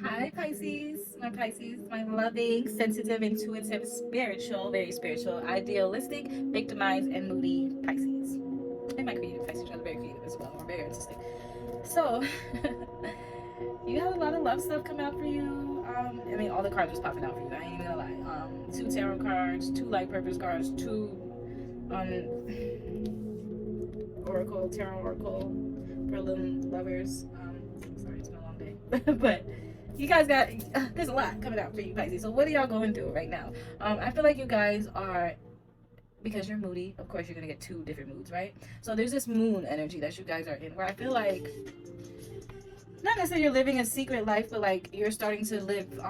Hi, Pisces. My loving, sensitive, intuitive, spiritual, very spiritual, idealistic, victimized, and moody Pisces. And my creative Pisces are very creative as well. We're very artistic. So, you have a lot of love stuff come out for you. I mean, all the cards was popping out for you. I ain't even gonna lie. Two tarot cards, two light purpose cards, two oracle, tarot oracle for little lovers. Sorry, it's been a long day, but you guys got there's a lot coming out for you, Pisces. So what are y'all going through right now? I feel like you guys are, because you're moody, of course you're gonna get two different moods, right? So there's this moon energy that you guys are in, where I feel like not necessarily you're living a secret life, but like you're starting to live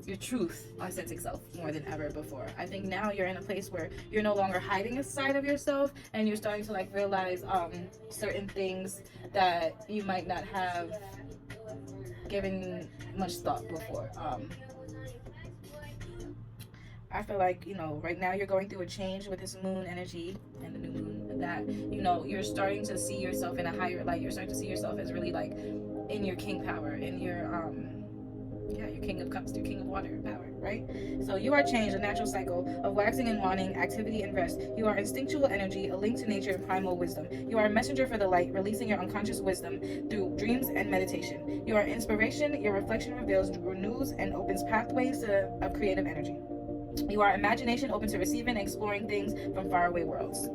your truth, authentic self more than ever before. I think now you're in a place where you're no longer hiding a side of yourself, and you're starting to like realize certain things that you might not have given much thought before. I feel like, right now you're going through a change with this moon energy and the new moon, that, you're starting to see yourself in a higher light. You're starting to see yourself as really like in your king power, in your your king of cups, your king of water power, right? So you are changed, a natural cycle of waxing and waning, activity and rest. You are instinctual energy, a link to nature and primal wisdom. You are a messenger for the light, releasing your unconscious wisdom through dreams and meditation. You are inspiration, your reflection reveals, renews, and opens pathways of creative energy. You are imagination, open to receiving and exploring things from faraway worlds.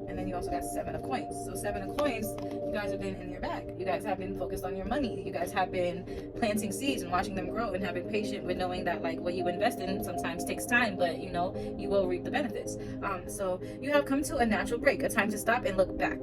And then you also got seven of coins. So seven of coins, you guys have been in your bag. You guys have been focused on your money. You guys have been planting seeds and watching them grow, and have been patient with knowing that like what you invest in sometimes takes time, but you will reap the benefits. So you have come to a natural break, a time to stop and look back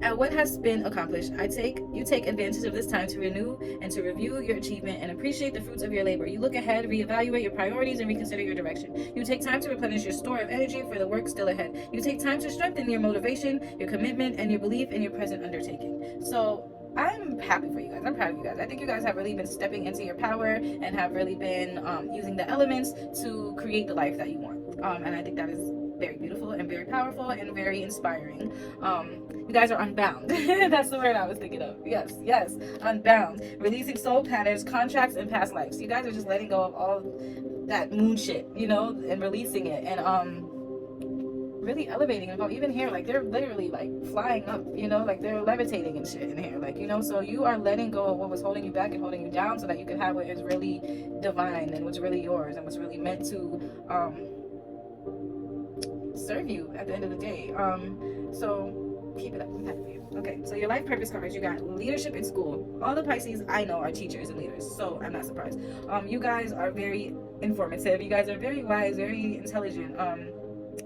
at what has been accomplished. You take advantage of this time to renew and to review your achievement and appreciate the fruits of your labor. You look ahead, reevaluate your priorities, and reconsider your direction. You take time to replenish your store of energy for the work still ahead. You take time to strengthen your motivation, your commitment, and your belief in your present undertaking. So I'm happy for you guys. I'm proud of you guys. I think you guys have really been stepping into your power and have really been using the elements to create the life that you want. And I think that is very beautiful and very powerful and very inspiring. You guys are unbound. That's the word I was thinking of. Yes, yes, unbound. Releasing soul patterns, contracts, and past lives. You guys are just letting go of all that moon shit, and releasing it, and really elevating about even here, like they're literally like flying up, like they're levitating and shit in here, like so you are letting go of what was holding you back and holding you down, so that you can have what is really divine and what's really yours and what's really meant to serve you at the end of the day. So keep it up. I'm happy for you. Okay, so your life purpose cards, you got leadership in school. All the Pisces I know are teachers and leaders, so I'm not surprised. You guys are very informative. You guys are very wise, very intelligent.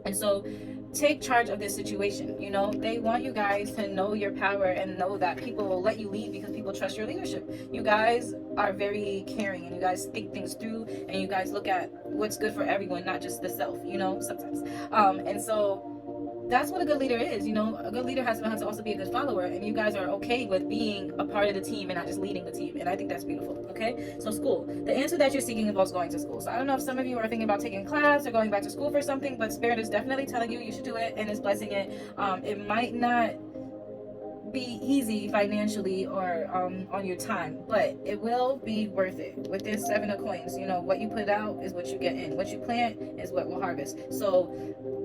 And so take charge of this situation. They want you guys to know your power and know that people will let you lead because people trust your leadership. You guys are very caring, and you guys think things through, and you guys look at what's good for everyone, not just the self, sometimes. And so that's what a good leader is. A good leader has to also be a good follower, and you guys are okay with being a part of the team and not just leading the team, and I think that's beautiful. Okay, so school, the answer that you're seeking involves going to school. So I don't know if some of you are thinking about taking class or going back to school for something, but Spirit is definitely telling you should do it and is blessing it. It might not be easy financially or on your time, but it will be worth it. With this seven of coins, what you put out is what you get in. What you plant is what will harvest. So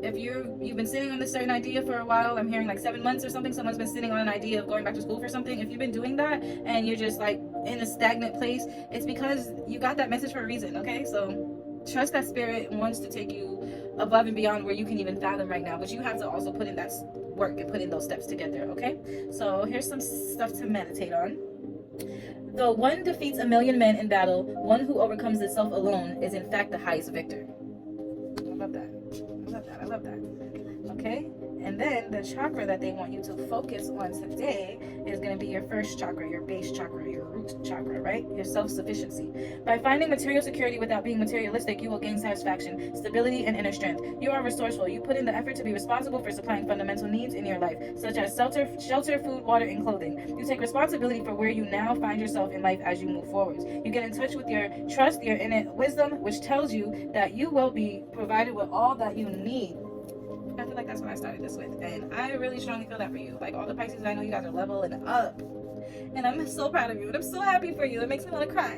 if you've been sitting on this certain idea for a while, I'm hearing like 7 months or something, someone's been sitting on an idea of going back to school for something. If you've been doing that and you're just like in a stagnant place, it's because you got that message for a reason. Okay, so trust that Spirit wants to take you above and beyond where you can even fathom right now, but you have to also put in that work and put in those steps to get there. Okay, so here's some stuff to meditate on. Though one defeats a million men in battle, one who overcomes itself alone is in fact the highest victor. I love that. I love that. Okay, and then the chakra that they want you to focus on today is going to be your first chakra, your base chakra, your root chakra, right? Your self-sufficiency. By finding material security without being materialistic, you will gain satisfaction, stability, and inner strength. You are resourceful. You put in the effort to be responsible for supplying fundamental needs in your life, such as shelter, food, water, and clothing. You take responsibility for where you now find yourself in life as you move forward. You get in touch with your trust, your innate wisdom, which tells you that you will be provided with all that you need. I feel like that's what I started this with, and I really strongly feel that for you. Like all the Pisces I know, you guys are leveling up. And I'm so proud of you, and I'm so happy for you. It makes me want to cry.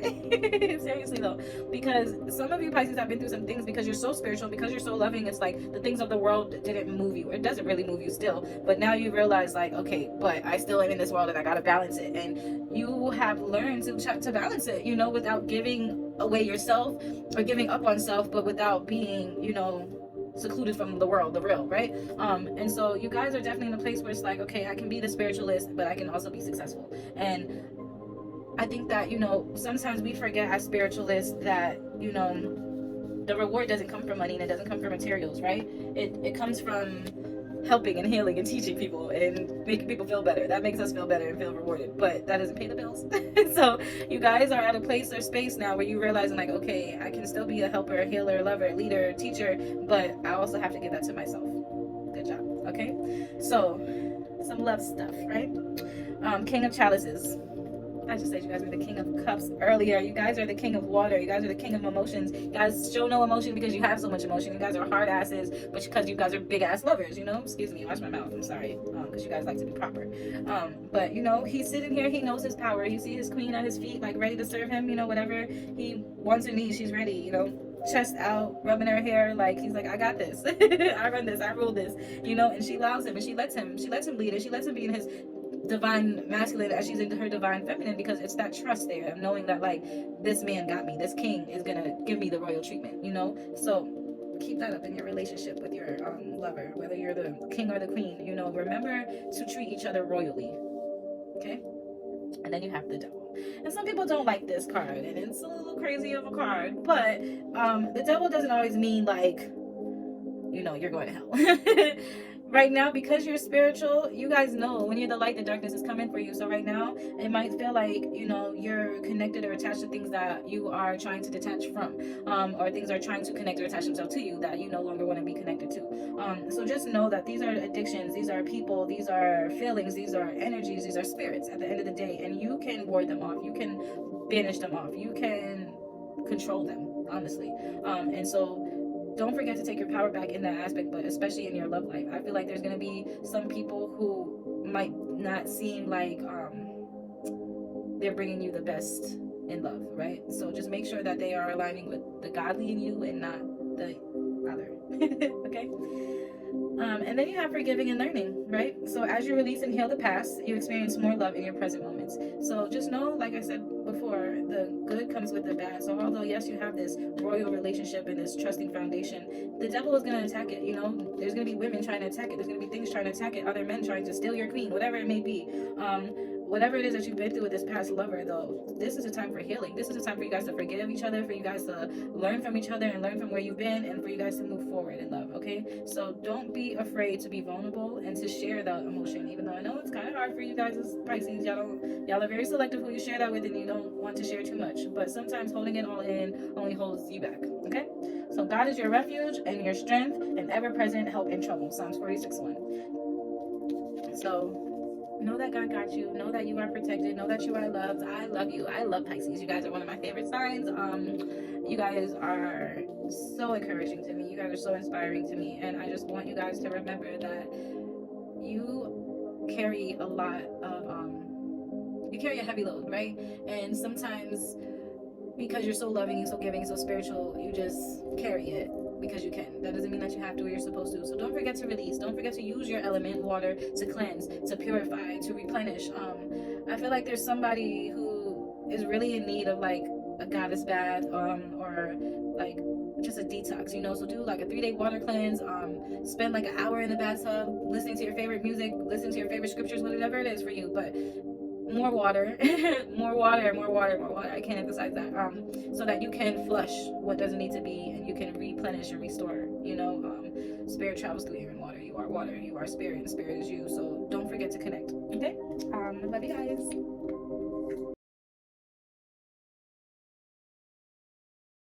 Seriously though, because some of you Pisces have been through some things because you're so spiritual, because you're so loving. It's like the things of the world didn't move you. It doesn't really move you still, but now you realize like, okay, but I still am in this world and I gotta balance it. And you have learned to balance it, you know, without giving away yourself or giving up on self, but without being, you know, secluded from the world, the real, right? And so you guys are definitely in a place where it's like, okay, I can be the spiritualist, but I can also be successful. And I think that, you know, sometimes we forget as spiritualists that, you know, the reward doesn't come from money and it doesn't come from materials, right? It comes from helping and healing and teaching people and making people feel better. That makes us feel better and feel rewarded, but that doesn't pay the bills. So you guys are at a place or space now where you realize like, okay, I can still be a helper, a healer, lover, leader, teacher, but I also have to give that to myself. Good job. Okay, so some love stuff, right? King of chalices. I just said you guys were the king of cups earlier. You guys are the king of water. You guys are the king of emotions. You guys show no emotion because you have so much emotion. You guys are hard asses, but because you guys are big ass lovers, you know? Excuse me, watch my mouth. I'm sorry. Because you guys like to be proper. But you know, he's sitting here, he knows his power. You see his queen at his feet, like ready to serve him, you know, whatever he wants or needs, she's ready, you know. Chest out, rubbing her hair, like he's like, I got this. I run this, I rule this, you know, and she allows him and she lets him lead and she lets him be in his divine masculine as she's into her divine feminine, because it's that trust there of knowing that like this man got me, this king is gonna give me the royal treatment, you know. So keep that up in your relationship with your lover, whether you're the king or the queen, you know. Remember to treat each other royally, okay? And then you have the devil, and some people don't like this card and it's a little crazy of a card, but the devil doesn't always mean like, you know, you're going to hell. Right now, because you're spiritual, you guys know when you're the light, the darkness is coming for you. So right now, it might feel like, you know, you're connected or attached to things that you are trying to detach from, or things are trying to connect or attach themselves to you that you no longer want to be connected to. So just know that these are addictions, these are people, these are feelings, these are energies, these are spirits at the end of the day, and you can ward them off, you can banish them off, you can control them, honestly. And so don't forget to take your power back in that aspect, but especially in your love life. I feel like there's going to be some people who might not seem like they're bringing you the best in love, right? So just make sure that they are aligning with the godly in you and not the other. Okay. And then you have forgiving and learning, right? So as you release and heal the past, you experience more love in your present moments. So just know, like I said before, the good comes with the bad. So although, yes, you have this royal relationship and this trusting foundation, the devil is going to attack it, you know? There's going to be women trying to attack it. There's going to be things trying to attack it. Other men trying to steal your queen, whatever it may be. Whatever it is that you've been through with this past lover, though, this is a time for healing. This is a time for you guys to forgive each other, for you guys to learn from each other and learn from where you've been, and for you guys to move forward in love, okay? So don't be afraid to be vulnerable and to share that emotion, even though I know it's kind of hard for you guys as Pisces. Y'all are very selective who you share that with, and you don't want to share too much. But sometimes holding it all in only holds you back, okay? So God is your refuge and your strength and ever-present help in trouble. Psalms 46:1. So know that God got you. Know that you are protected. Know that you are loved. I love you. I love Pisces. You guys are one of my favorite signs. You guys are so encouraging to me. You guys are so inspiring to me. And I just want you guys to remember that you carry a lot of, you carry a heavy load, right? And sometimes because you're so loving and so giving and so spiritual, you just carry it because you can. That doesn't mean that you have to or you're supposed to. So don't forget to release. Don't forget to use your element, water, to cleanse, to purify, to replenish. I feel like there's somebody who is really in need of like a goddess bath, or like just a detox, you know. So do like a 3-day water cleanse. Spend like an hour in the bathtub listening to your favorite music, listening to your favorite scriptures, whatever it is for you. But more water, more water, more water, more water. I can't emphasize that. So that you can flush what doesn't need to be, and you can replenish and restore. You know, spirit travels through air and water. You are water. You are spirit, and spirit is you. So don't forget to connect. Okay. Love you guys.